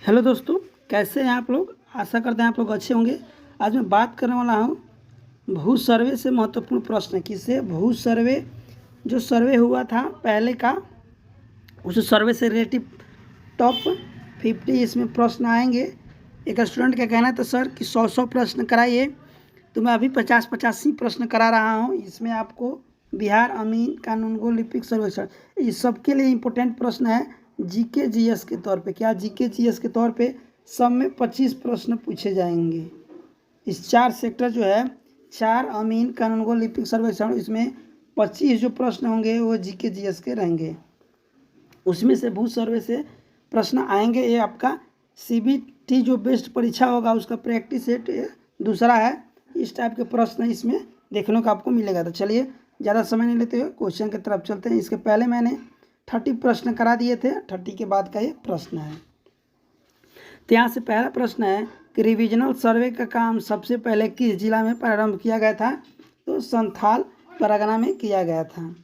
Hello दोस्तों, कैसे हैं आप लोग। आशा करते हैं आप लोग अच्छे होंगे। आज मैं बात करने वाला हूं भू सर्वे से महत्वपूर्ण प्रश्न। किससे? भू सर्वे। जो सर्वे हुआ था पहले का, उस सर्वे से रिलेटिव टॉप 50 इसमें प्रश्न आएंगे। एक स्टूडेंट का कहना था सर कि 100 प्रश्न कराइए, तो मैं अभी 50 ही प्रश्न करा रहा हूँ। इसमें आपको बिहार अमीन कानून गो लिपिक सर्वेक्षण, इस सबके लिए इम्पोर्टेंट प्रश्न है जीके जीएस के तौर पे। क्या जीके जीएस के तौर पे सब में 25 प्रश्न पूछे जाएंगे। इस 4 सेक्टर जो है, 4 अमीन कानून गो लिपिक सर्वेक्षण, इसमें 25 जो प्रश्न होंगे वो जीके जीएस के रहेंगे। उसमें से भू सर्वे से प्रश्न आएंगे। ये आपका सीबीटी जो बेस्ट परीक्षा होगा उसका प्रैक्टिस सेट दूसरा है। इस टाइप के प्रश्न इसमें देखने को आपको मिलेगा। तो चलिए ज़्यादा समय नहीं लेते हुए क्वेश्चन की तरफ चलते हैं। इसके पहले मैंने 30 प्रश्न करा दिए थे, 30 के बाद का ये प्रश्न है। तो यहाँ से पहला प्रश्न है कि रिविजनल सर्वे का काम सबसे पहले किस जिला में प्रारंभ किया गया था? तो संथाल परगना में किया गया था।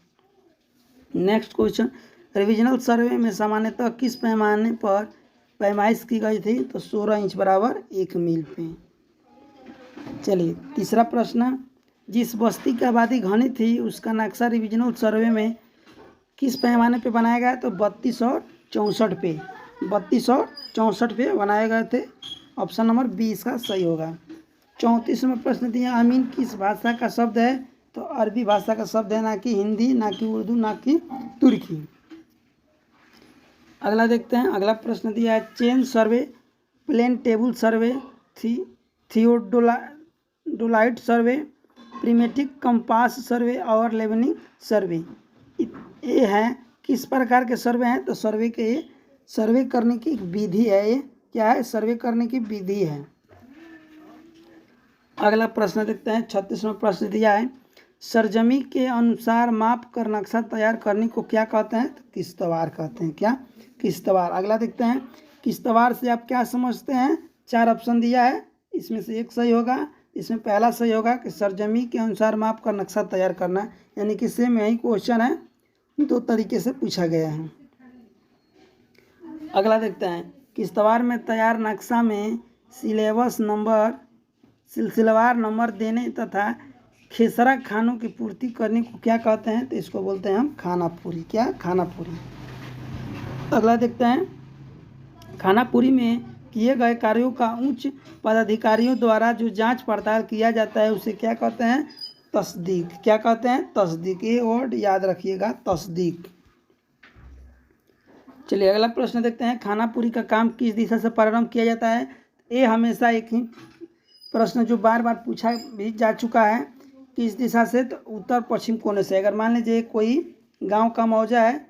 नेक्स्ट क्वेश्चन, रिविजनल सर्वे में सामान्यतः किस पैमाने पर पैमाइश की गई थी? तो 16 इंच बराबर 1 मील पे। चलिए तीसरा प्रश्न, जिस बस्ती की आबादी घनी थी उसका नक्शा रिविजनल सर्वे में किस पैमाने पे बनाया गया? तो 3264 पे, 3264 पे बनाए गए थे। ऑप्शन नंबर 20 का सही होगा। 34वां प्रश्न दिया, अमीन किस भाषा का शब्द है? तो अरबी भाषा का शब्द है, ना कि हिंदी, ना कि उर्दू, ना कि तुर्की। अगला देखते हैं। अगला प्रश्न दिया है, chain survey, plane table survey, theodolite survey, primitive compass survey और लेवनिंग सर्वे, ये है किस प्रकार के सर्वे हैं? तो सर्वे करने की विधि है। ये क्या है? सर्वे करने की विधि है। अगला प्रश्न देखते हैं। 36वां प्रश्न दिया है, सरजमी के अनुसार माप कर नक्शा तैयार करने को क्या कहते हैं? तो किश्तवार कहते हैं। क्या? किश्तवार। अगला देखते हैं, किश्तवार से आप क्या समझते हैं? 4 ऑप्शन दिया है, इसमें से एक सही होगा। इसमें पहला सही होगा कि सरजमी के अनुसार माप कर नक्शा तैयार करना, यानी कि सेम यही क्वेश्चन है, 2 तरीके से पूछा गया है। अगला देखते हैं, किश्तवार में तैयार नक्शा में सिलसिलेवार नंबर देने तथा खेसरा खानों की पूर्ति करने को क्या कहते हैं? तो इसको बोलते हैं हम खानापुरी। क्या? खानापुरी। अगला देखते हैं, खानापुरी में किए गए कार्यों का उच्च पदाधिकारियों द्वारा जो जांच पड़ताल किया जाता है उसे क्या कहते हैं? तस्दीक। क्या कहते हैं? तस्दीक। ये वर्ड याद रखिएगा, तस्दीक। चलिए अगला प्रश्न देखते हैं, खानापुरी का काम किस दिशा से प्रारंभ किया जाता है? ये हमेशा एक ही प्रश्न जो बार बार पूछा भी जा चुका है, किस दिशा से? तो उत्तर पश्चिम कोने से। अगर मान लीजिए कोई गांव का मौजा है,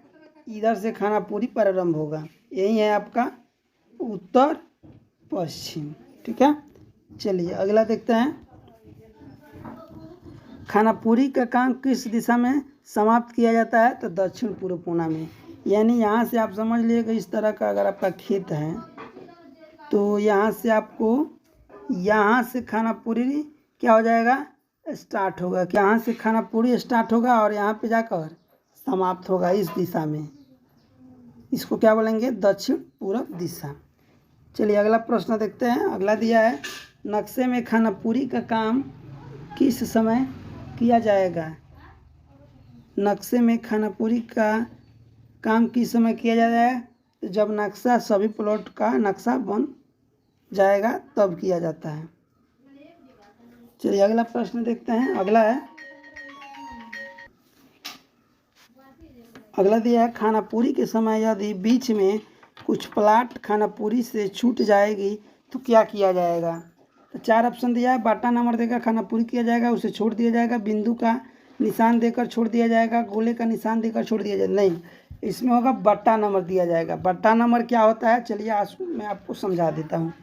इधर से खानापुरी प्रारंभ होगा। यही है आपका उत्तर पश्चिम। ठीक है। चलिए अगला देखते हैं, खानापुरी का काम किस दिशा में समाप्त किया जाता है? तो दक्षिण पूर्व कोना में। यानी यहाँ से आप समझ लीजिएगा, इस तरह का अगर आपका खेत है तो यहाँ से आपको, यहाँ से खानापुरी क्या हो जाएगा? स्टार्ट होगा। यहाँ से खानापुरी स्टार्ट होगा और यहाँ पे जाकर समाप्त होगा इस दिशा में। इसको क्या बोलेंगे? दक्षिण पूर्व दिशा। चलिए अगला प्रश्न देखते हैं। अगला दिया है, नक्शे में खानापुरी का काम किस समय किया जाएगा? नक्शे में खानापुरी का काम किस समय किया जाता है? तो जब नक्शा, सभी प्लॉट का नक्शा बन जाएगा तब किया जाता है। चलिए अगला प्रश्न देखते हैं। अगला है, अगला दिया है, खानापुरी के समय यदि बीच में कुछ प्लाट खानापुरी से छूट जाएगी तो क्या किया जाएगा? तो 4 ऑप्शन दिया है, बाटा नंबर देकर खानापुरी किया जाएगा, उसे छोड़ दिया जाएगा, बिंदु का निशान देकर छोड़ दिया जाएगा, गोले का निशान देकर छोड़ दिया जाएगा। नहीं, इसमें होगा बट्टा नंबर दिया जाएगा। बट्टा नंबर क्या होता है? चलिए आज मैं आपको समझा देता हूँ।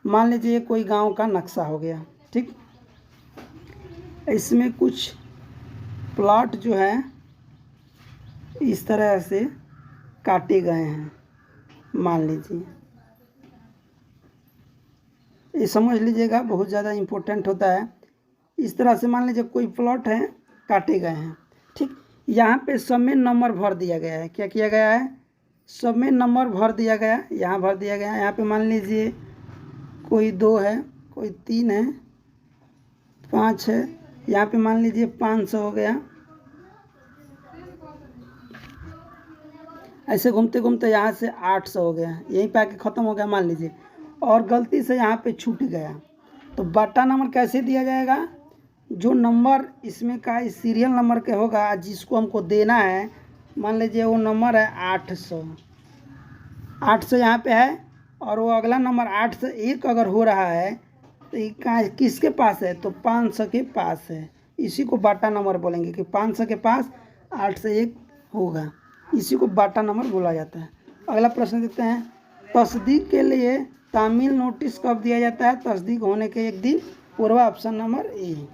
मान लीजिए कोई गांव का नक्शा हो गया, ठीक, इसमें कुछ प्लॉट जो है इस तरह से काटे गए हैं। मान लीजिए, ये समझ लीजिएगा, बहुत ज़्यादा इम्पोर्टेंट होता है। इस तरह से मान लीजिए कोई प्लॉट है, काटे गए हैं, ठीक। यहाँ पे सब में नंबर भर दिया गया है। क्या किया गया है? सब में नंबर भर दिया गया, यहाँ भर दिया गया। यहाँ पे मान लीजिए कोई 2 है, कोई 3 है, 5 है, यहाँ पे मान लीजिए 500 हो गया। ऐसे घूमते घूमते यहाँ से 800 हो गया, यहीं पे आके ख़त्म हो गया मान लीजिए। और गलती से यहाँ पे छूट गया, तो बटा नंबर कैसे दिया जाएगा? जो नंबर इसमें का इस सीरियल नंबर के होगा जिसको हमको देना है, मान लीजिए वो नंबर है 800, 800 यहाँ पे है, और वो अगला नंबर 8 से 1 अगर हो रहा है तो ये कहाँ किसके पास है? तो 500 के पास है। इसी को बाटा नंबर बोलेंगे कि 500 के पास 8 से 1 होगा, इसी को बाटा नंबर बोला जाता है। अगला प्रश्न देखते हैं, तस्दीक के लिए तामील नोटिस कब दिया जाता है? तस्दीक होने के एक दिन पूर्व, ऑप्शन नंबर ए।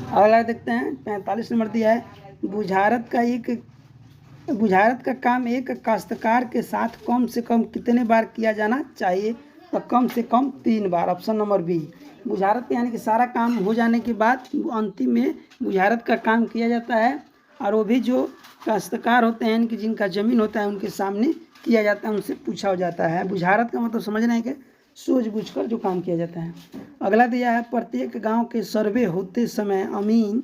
अगला देखते हैं 45 नंबर दिया है, बुझारत का काम एक काश्तकार के साथ कम से कम कितने बार किया जाना चाहिए? तो कम से कम 3 बार, ऑप्शन नंबर बी। बुझारत यानी कि सारा काम हो जाने के बाद अंतिम में बुझारत का काम किया जाता है, और वो भी जो काश्तकार होते हैं यानी कि जिनका ज़मीन होता है उनके सामने किया जाता है, उनसे पूछा हो जाता है। बुझारत का मतलब समझना है कि सूझबूझकर जो काम किया जाता है। अगला दिया है, प्रत्येक गांव के सर्वे होते समय अमीन,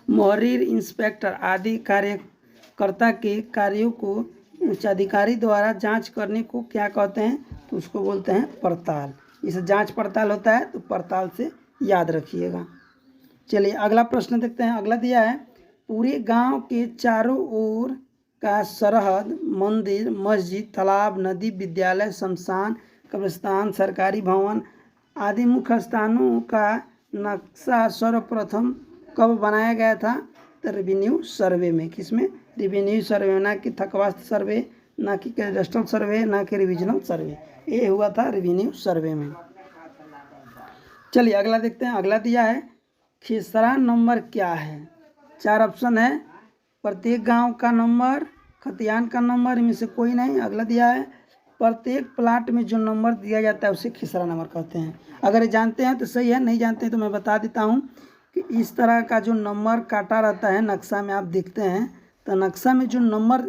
मुहर्रिर, इंस्पेक्टर आदि कार्यकर्ता के कार्यों को उच्चाधिकारी द्वारा जांच करने को क्या कहते हैं? तो उसको बोलते हैं पड़ताल। इसे जांच पड़ताल होता है, तो पड़ताल से याद रखिएगा। चलिए अगला प्रश्न देखते हैं। अगला दिया है, पूरे गांव के चारों ओर का सरहद, मंदिर, मस्जिद, तालाब, नदी, विद्यालय, शमशान, कब्रिस्तान, सरकारी भवन आदि मुख्य स्थानों का नक्शा सर्वप्रथम कब बनाया गया था? तो रेवेन्यू सर्वे में। किसमें? रेवेन्यू सर्वे में, ना कि थकवास्त सर्वे, ना कि कैडेस्ट्रल सर्वे, ना कि रिविजनल सर्वे। ये हुआ था रेवेन्यू सर्वे में। चलिए अगला देखते हैं। अगला दिया है, खेसरा नंबर क्या है? 4 ऑप्शन है, प्रत्येक गांव का नंबर, खतियान का नंबर, इनमें से कोई नहीं। अगला दिया है, प्रत्येक प्लाट में जो नंबर दिया जाता है उसे खेसरा नंबर कहते हैं। अगर जानते हैं तो सही है, नहीं जानते हैं तो मैं बता देता हूँ कि इस तरह का जो नंबर काटा रहता है नक्शा में, आप देखते हैं तो नक्शा में जो नंबर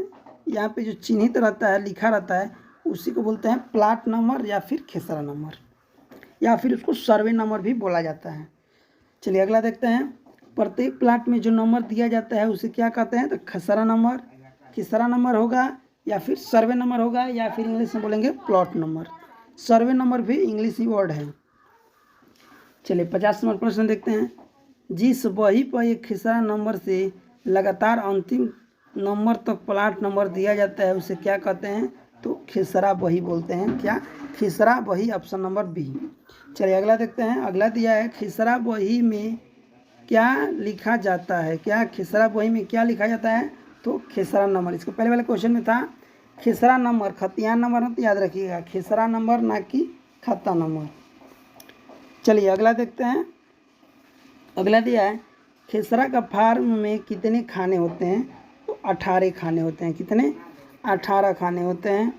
यहाँ पे जो चिन्हित रहता है, लिखा रहता है, उसी को बोलते हैं प्लाट नंबर या फिर खेसरा नंबर, या फिर उसको सर्वे नंबर भी बोला जाता है। चलिए अगला देखते हैं, प्रत्येक प्लाट में जो नंबर दिया जाता है उसे क्या कहते हैं? तो खेसरा नंबर, खेसरा नंबर होगा, या फिर सर्वे नंबर होगा, या फिर इंग्लिश में बोलेंगे प्लॉट नंबर। सर्वे नंबर भी इंग्लिश ही वर्ड है। चलिए 50 नंबर प्रश्न देखते हैं, जिस बही पर एक खेसरा नंबर से लगातार अंतिम नंबर तक प्लाट नंबर दिया जाता है उसे क्या कहते हैं? तो खेसरा बही बोलते हैं। क्या? खेसरा बही, ऑप्शन नंबर बी। चलिए अगला देखते हैं। अगला दिया है, खेसरा बही में क्या लिखा जाता है? क्या खेसरा बही में क्या लिखा जाता है? तो खेसरा नंबर। इसको पहले वाले क्वेश्चन में था खेसरा नंबर, खतियान नंबर मत याद रखिएगा, खेसरा नंबर ना कि खाता नंबर। चलिए अगला देखते हैं। अगला दिया है, खेसरा का फार्म में कितने खाने होते हैं? तो 18 खाने होते हैं। कितने? 18 खाने होते हैं।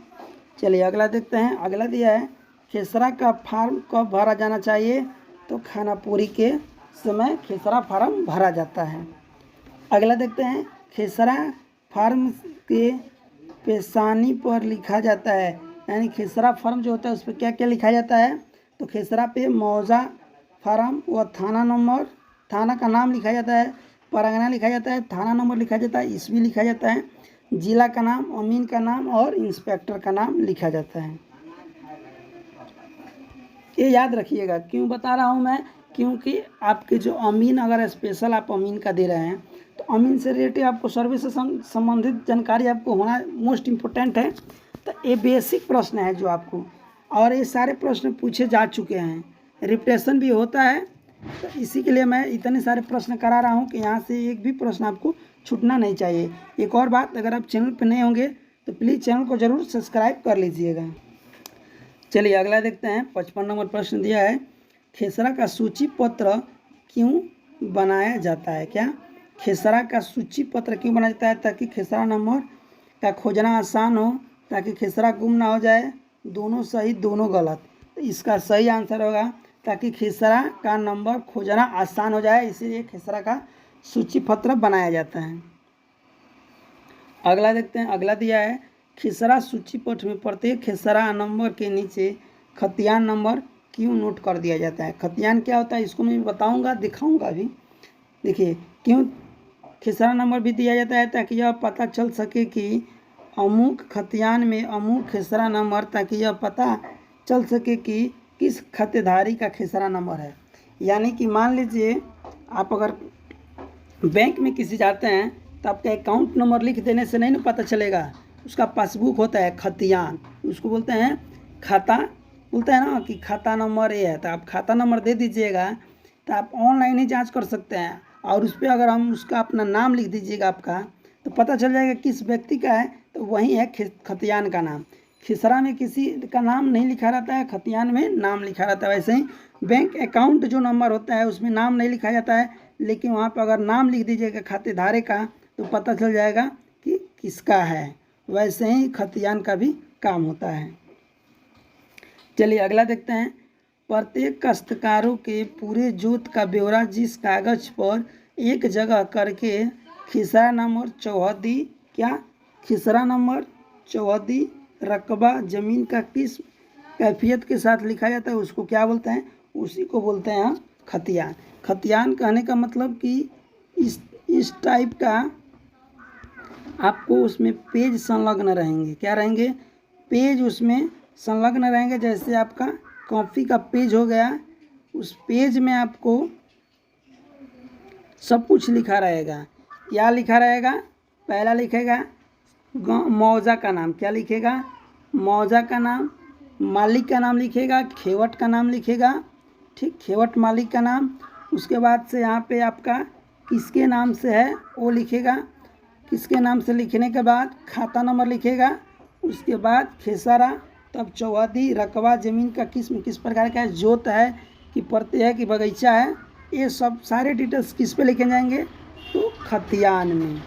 चलिए अगला देखते हैं। अगला दिया है, खेसरा का फार्म कब भरा जाना चाहिए? तो खाना पूरी के समय खेसरा फार्म भरा जाता है। अगला देखते हैं, खेसरा फार्म के पेशानी पर लिखा जाता है, यानी खेसरा फार्म जो होता है उस पर क्या क्या लिखा जाता है? तो खेसरा पे मौजा फार्म व थाना नंबर, थाना का नाम लिखा जाता है, परगना लिखा जाता है, थाना नंबर लिखा जाता है, ईस्वी लिखा जाता है, जिला का नाम, अमीन का नाम और इंस्पेक्टर का नाम लिखा जाता है। ये याद रखिएगा। क्यों बता रहा हूँ मैं? क्योंकि आपके जो अमीन, अगर स्पेशल आप अमीन का दे रहे हैं तो अमीन से रिलेटेड आपको सर्वे से संबंधित जानकारी आपको होना मोस्ट इम्पोर्टेंट है। तो ये बेसिक प्रश्न है जो आपको, और ये सारे प्रश्न पूछे जा चुके हैं, रिपीटेशन भी होता है, तो इसी के लिए मैं इतने सारे प्रश्न करा रहा हूँ कि यहाँ से एक भी प्रश्न आपको छूटना नहीं चाहिए। एक और बात, अगर आप चैनल पर नए होंगे तो प्लीज़ चैनल को ज़रूर सब्सक्राइब कर लीजिएगा। चलिए अगला देखते हैं। 55 नंबर प्रश्न दिया है, खेसरा का सूची पत्र क्यों बनाया जाता है? क्या? खेसरा का सूची पत्र क्यों बनाया जाता है? ताकि खेसरा नंबर का खोजना आसान हो, ताकि खेसरा गुम ना हो जाए, दोनों सही दोनों गलत। तो इसका सही आंसर होगा ताकि खेसरा का नंबर खोजना आसान हो जाए, इसीलिए खेसरा का सूची पत्र बनाया जाता है। अगला देखते हैं, अगला दिया है खिसरा सूची पट में प्रत्येक खिसरा नंबर के नीचे खतियान नंबर क्यों नोट कर दिया जाता है। खतियान क्या होता है इसको मैं बताऊंगा, दिखाऊंगा भी। देखिए क्यों खिसरा नंबर भी दिया जाता है, ताकि यह पता चल सके कि अमुक खतियान में अमुक खिसरा नंबर, ताकि यह पता चल सके कि किस खातेदारी का खिसरा नंबर है। यानी कि मान लीजिए आप अगर बैंक में किसी जाते हैं तो आपका अकाउंट नंबर लिख देने से नहीं ना पता चलेगा, उसका पासबुक होता है खतियान, उसको बोलते हैं खाता, बोलते हैं ना कि खाता नंबर ये है, तो आप खाता नंबर दे दीजिएगा तो आप ऑनलाइन ही जांच कर सकते हैं। और उस पर अगर हम उसका अपना नाम लिख दीजिएगा आपका, तो पता चल जाएगा किस व्यक्ति का है, तो वही है खतियान का नाम। खिसरा में किसी का नाम नहीं लिखा रहता है, खतियान में नाम लिखा रहता है। वैसे ही बैंक अकाउंट जो नंबर होता है उसमें नाम नहीं लिखा जाता है, लेकिन वहाँ पर अगर नाम लिख दीजिएगा खातेदारे का तो पता चल जाएगा कि किसका है। वैसे ही खतियान का भी काम होता है। चलिए अगला देखते हैं, प्रत्येक काश्तकारों के पूरे जोत का ब्यौरा जिस कागज पर एक जगह करके खिसरा नंबर चौहदी, क्या खिसरा नंबर चौहदी रकबा ज़मीन का किस कैफियत के साथ लिखा जाता है उसको क्या बोलते हैं, उसी को बोलते हैं हम खतियान। खतियान कहने का मतलब कि इस टाइप का आपको उसमें पेज संलग्न रहेंगे। क्या रहेंगे, पेज उसमें संलग्न रहेंगे। जैसे आपका कॉपी का पेज हो गया, उस पेज में आपको सब कुछ लिखा रहेगा। क्या लिखा रहेगा, पहला लिखेगा मौजा का नाम, क्या लिखेगा मौजा का नाम, मालिक का नाम लिखेगा, खेवट का नाम लिखेगा, ठीक खेवट मालिक का नाम। उसके बाद से यहाँ पे आपका किसके नाम से है वो लिखेगा, किसके नाम से लिखने के बाद खाता नंबर लिखेगा। उसके बाद खेसरा, तब चौहदी, रकबा ज़मीन का किस्म किस प्रकार का है, जोत है कि परते है कि बगीचा है, ये सब सारे डिटेल्स किस पे लिखे जाएंगे, तो खतियान में।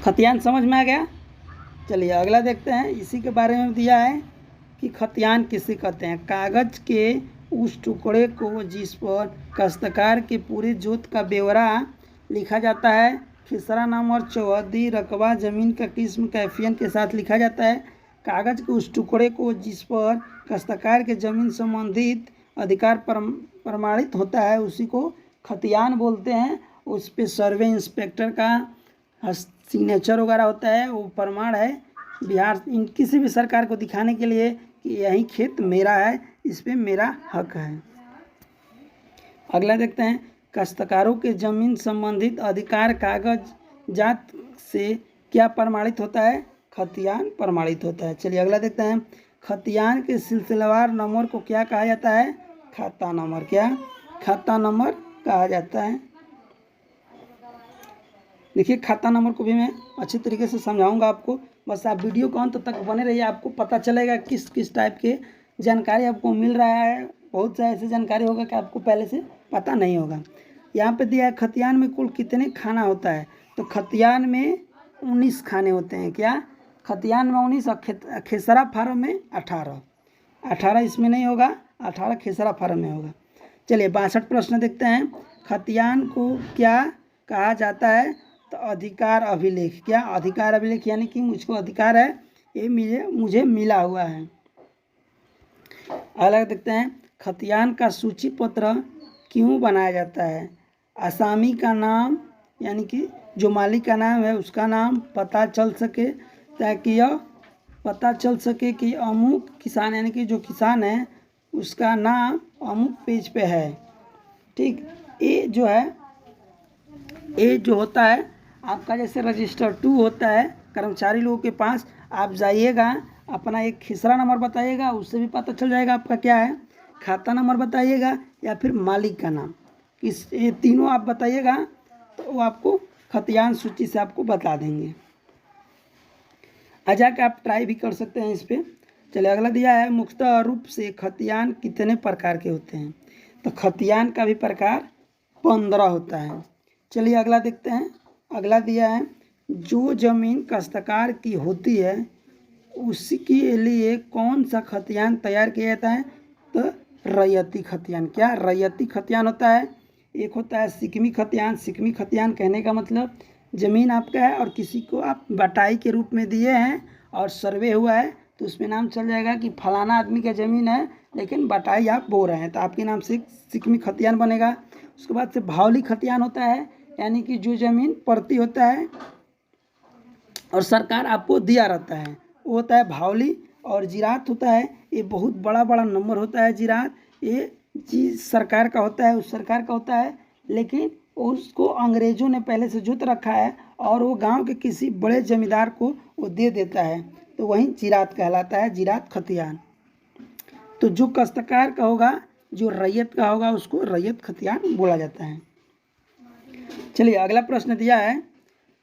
खतियान समझ में आ गया। चलिए अगला देखते हैं, इसी के बारे में दिया है कि खतियान किसे कहते हैं। कागज़ के उस टुकड़े को जिस पर काश्तकार के पूरे जोत का ब्यौरा लिखा जाता है, खिसरा नंबर चौहदी रकबा ज़मीन का किस्म कैफियत के साथ लिखा जाता है। कागज़ के उस टुकड़े को जिस पर काश्तकार के ज़मीन संबंधित अधिकार प्रमाणित होता है उसी को खतियान बोलते हैं। उस पर सर्वे इंस्पेक्टर का सिग्नेचर वगैरह होता है, वो प्रमाण है बिहार इन किसी भी सरकार को दिखाने के लिए कि यही खेत मेरा है, इस पे मेरा हक है। अगला देखते हैं, काश्तकारों के ज़मीन संबंधित अधिकार कागजात से क्या प्रमाणित होता है, खतियान प्रमाणित होता है। चलिए अगला देखते हैं, खतियान के सिलसिलेवार नंबर को क्या कहा जाता है, खाता नंबर, क्या खाता नंबर कहा जाता है। देखिए खाता नंबर को भी मैं अच्छी तरीके से समझाऊंगा आपको, बस आप वीडियो को अंत तक बने रहिए, आपको पता चलेगा किस किस टाइप के जानकारी आपको मिल रहा है। बहुत सा ऐसी जानकारी होगा कि आपको पहले से पता नहीं होगा। यहाँ पे दिया है खतियान में कुल कितने खाना होता है, तो खतियान में 19 खाने होते हैं। क्या खतियान में 19 और खेसरा फार्म में 18 इसमें नहीं होगा, 18 खेसरा फार्म में होगा। चलिए 62 प्रश्न देखते हैं, खतियान को क्या कहा जाता है, तो अधिकार अभिलेख। क्या अधिकार अभिलेख, यानी कि मुझको अधिकार है, ये मुझे मिला हुआ है। अलग देखते हैं, खतियान का सूची पत्र क्यों बनाया जाता है, आसामी का नाम यानी कि जो मालिक का नाम है उसका नाम पता चल सके, ताकि यह पता चल सके कि अमुक किसान यानी कि जो किसान है उसका नाम अमुक पेज पे है। ठीक, ये जो है ये जो होता है आपका जैसे रजिस्टर 2 होता है कर्मचारी लोगों के पास, आप जाइएगा अपना एक खिसरा नंबर बताइएगा, उससे भी पता चल जाएगा आपका क्या है, खाता नंबर बताइएगा या फिर मालिक का नाम, ये तीनों आप बताइएगा तो वो आपको खतियान सूची से आपको बता देंगे। आजा के आप ट्राई भी कर सकते हैं इस पर। चलिए अगला दिया है, मुख्तः रूप से खतियान कितने प्रकार के होते हैं, तो खतियान का भी प्रकार 15 होता है। चलिए अगला देखते हैं, अगला दिया है, जो ज़मीन काश्तकार की होती है उसके लिए कौन सा खतियान तैयार किया जाता है, तो रैयती खतियान। क्या रैयती खतियान होता है, एक होता है सिकमी खतियान। सिकमी खतियान कहने का मतलब ज़मीन आपका है और किसी को आप बटाई के रूप में दिए हैं और सर्वे हुआ है तो उसमें नाम चल जाएगा कि फलाना आदमी का ज़मीन है लेकिन बटाई आप बो रहे हैं, तो आपके नाम से सिकमी खतियान बनेगा। उसके बाद से भावली खतियान होता है, यानी कि जो ज़मीन पड़ती होता है और सरकार आपको दिया रहता है वो होता है भावली। और जिरात होता है, ये बहुत बड़ा बड़ा नंबर होता है जिरात, ये चीज सरकार का होता है, उस सरकार का होता है, लेकिन उसको अंग्रेजों ने पहले से जुट रखा है और वो गांव के किसी बड़े जमींदार को वो दे देता है, तो वही जिरात कहलाता है, जिरात खतियान। तो जो काश्तकार का होगा, जो रैयत का होगा, उसको रैयत खतियान बोला जाता है। चलिए अगला प्रश्न दिया है,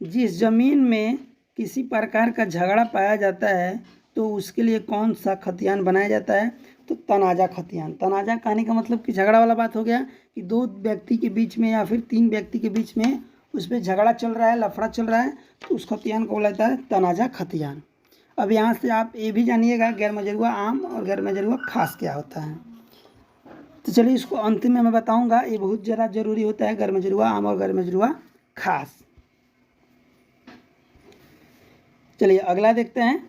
जिस जमीन में किसी प्रकार का झगड़ा पाया जाता है तो उसके लिए कौन सा खतियान बनाया जाता है? तो तनाजा खतियान। तनाजा कहने का मतलब कि झगड़ा वाला बात हो गया कि दो व्यक्ति के बीच में या फिर तीन व्यक्ति के बीच में उस पर झगड़ा चल रहा है, लफड़ा चल रहा है, तो उस खतियान को बोला जाता है तनाजा खतियान। अब यहाँ से आप ये भी जानिएगा गैर मजरूआ आम और गैर मजरूआ खास क्या होता है। तो चलिए इसको अंतिम में मैं बताऊँगा, ये बहुत ज़्यादा जरूरी होता है गैर मजरूआ आम और गैर मजरूआ खास। चलिए अगला देखते हैं।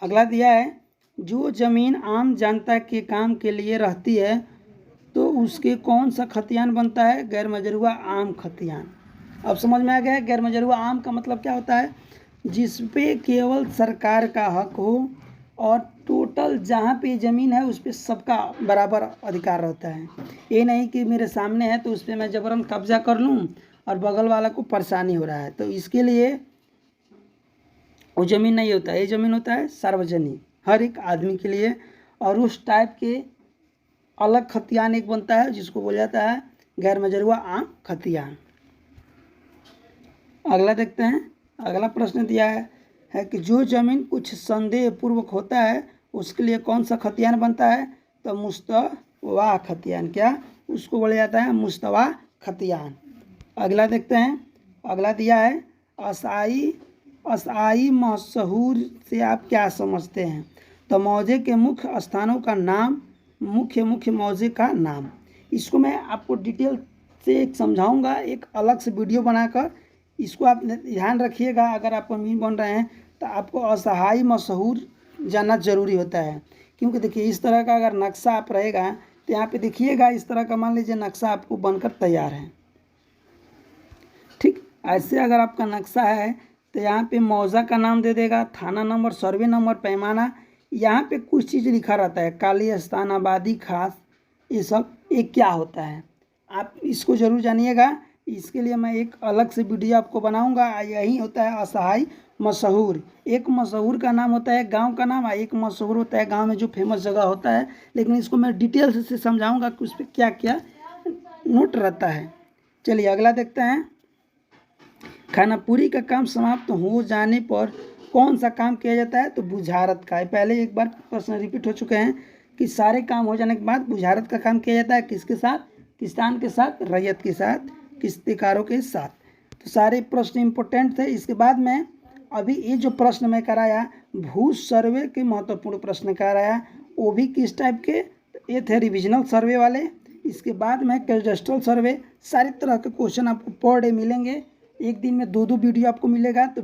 अगला दिया है, जो ज़मीन आम जनता के काम के लिए रहती है तो उसके कौन सा खतियान बनता है? गैर मजरूआ आम खतियान। अब समझ में आ गया है गैर मजरूआ आम का मतलब क्या होता है? जिस पे केवल सरकार का हक हो और टोटल जहाँ पे ज़मीन है उस पर सबका बराबर अधिकार रहता है। ये नहीं कि मेरे सामने है तो उस पर मैं ज़बरन कब्जा कर लूँ और बगल वाला को परेशानी हो रहा है, तो इसके लिए वो ज़मीन नहीं होता है। ये ज़मीन होता है सार्वजनिक, हर एक आदमी के लिए, और उस टाइप के अलग खतियान एक बनता है जिसको बोला जाता है गैर मजरूआ आम खतियान। अगला देखते हैं। अगला प्रश्न दिया है कि जो ज़मीन कुछ संदेह पूर्वक होता है उसके लिए कौन सा खतियान बनता है? तो मुस्तवा खतियान। क्या? उसको बोला जाता है मुस्तवा खतियान। अगला देखते हैं। अगला दिया है, असाई मशहूर से आप क्या समझते हैं? तो मौजे के मुख्य स्थानों का नाम, मुख्य मौजे का नाम। इसको मैं आपको डिटेल से समझाऊंगा एक अलग से वीडियो बनाकर, इसको आप ध्यान रखिएगा। अगर आप अमीर बन रहे हैं तो आपको असहाय मशहूर जानना जरूरी होता है, क्योंकि देखिए इस तरह का अगर नक्शा आप रहेगा तो यहाँ पे देखिएगा इस तरह का मान लीजिए नक्शा आपको बनकर तैयार है, ठीक। ऐसे अगर आपका नक्शा है तो यहाँ पे मौजा का नाम दे देगा, थाना नंबर, सर्वे नंबर, पैमाना, यहाँ पे कुछ चीज़ लिखा रहता है, काली स्थान, आबादी खास, ये सब एक क्या होता है आप इसको ज़रूर जानिएगा। इसके लिए मैं एक अलग से वीडियो आपको बनाऊंगा। यही होता है असहाय मशहूर। एक मशहूर का नाम होता है गांव का नाम, एक मशहूर होता है गांव में जो फेमस जगह होता है, लेकिन इसको मैं डिटेल से समझाऊंगा कि उस पर क्या क्या नोट रहता है। चलिए अगला देखते हैं। खानापुरी का काम समाप्त हो जाने पर कौन सा काम किया जाता है? तो बुझारत का। पहले एक बार प्रश्न रिपीट हो चुके हैं कि सारे काम हो जाने के बाद बुझारत का काम किया जाता है। किसके साथ? किसान के साथ, रैयत के साथ, किस्तेकारों के साथ। तो सारे प्रश्न इम्पोर्टेंट थे। इसके बाद में अभी ये जो प्रश्न मैं कराया भू सर्वे के महत्वपूर्ण प्रश्न कराया, वो भी किस टाइप के? ये थे रिविजनल सर्वे वाले। इसके बाद में कैडेस्ट्रल सर्वे, सारी तरह के क्वेश्चन आपको पर डे मिलेंगे। एक दिन में 2 वीडियो आपको मिलेगा। तो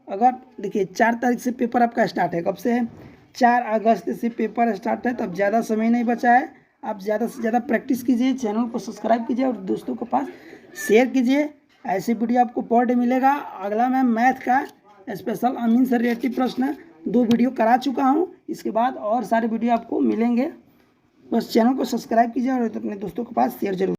अगर देखिए 4 तारीख से पेपर आपका स्टार्ट है, कब से है? 4 अगस्त से पेपर स्टार्ट है, तब ज़्यादा समय नहीं बचा है। आप ज़्यादा से ज़्यादा प्रैक्टिस कीजिए, चैनल को सब्सक्राइब कीजिए और दोस्तों के पास शेयर कीजिए। ऐसे वीडियो आपको पर डे मिलेगा। अगला मैं मैथ का स्पेशल अमीन से रिलेटेड प्रश्न 2 वीडियो करा चुका हूँ। इसके बाद और सारे वीडियो आपको मिलेंगे। बस चैनल को सब्सक्राइब कीजिए और अपने दोस्तों के पास शेयर जरूर।